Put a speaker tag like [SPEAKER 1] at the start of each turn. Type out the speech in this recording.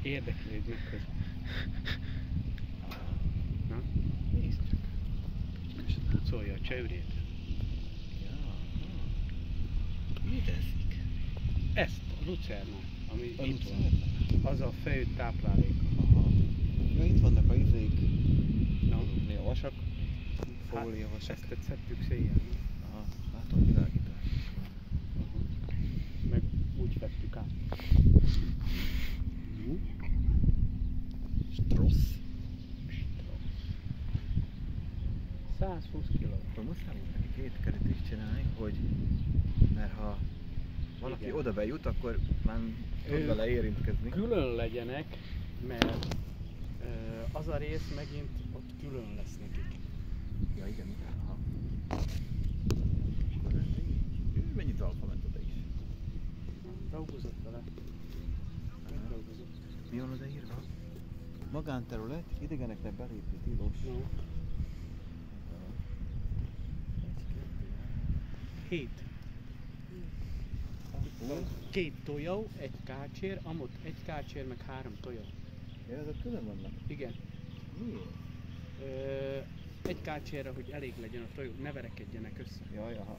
[SPEAKER 1] Érdeklődünk közben. Na?
[SPEAKER 2] Nézd csak.
[SPEAKER 1] És pucolja a csőrét.
[SPEAKER 2] Ja, mit eszik?
[SPEAKER 1] Ezt a lucerna, ami
[SPEAKER 2] A
[SPEAKER 1] itt
[SPEAKER 2] lucerna?
[SPEAKER 1] van. Az a fő tápláléka.
[SPEAKER 2] Aha. Ja, itt vannak a izék.
[SPEAKER 1] Na?
[SPEAKER 2] Mi a vasak? Fóliavasak.
[SPEAKER 1] Ezt szedtük széjjel.
[SPEAKER 2] Aha, látom világítás.
[SPEAKER 1] Meg úgy vettük át.
[SPEAKER 2] Strossz.
[SPEAKER 1] 120 kg.
[SPEAKER 2] Akkor muszáj neki két kerítést csinálni, hogy mert ha valaki
[SPEAKER 1] Igen.
[SPEAKER 2] oda bejut, akkor már tud vele érintkezni.
[SPEAKER 1] Külön legyenek, mert az a rész megint ott külön lesz nekik.
[SPEAKER 2] Ja igen, aha. Ő mennyit alfa ment oda is?
[SPEAKER 1] Dolgozott vele. Dolgozott.
[SPEAKER 2] Mi van odaírva? Magánterület, idegeneknek belépni tilos.
[SPEAKER 1] No. 7. Két tojó, egy kácsér, amott egy kácsér, meg 3 tojó.
[SPEAKER 2] Ja, ezek külön vannak?
[SPEAKER 1] Igen.
[SPEAKER 2] Miért?
[SPEAKER 1] Egy kácsérre, hogy elég legyen a tojók, ne verekedjenek össze.
[SPEAKER 2] Jaj, aha.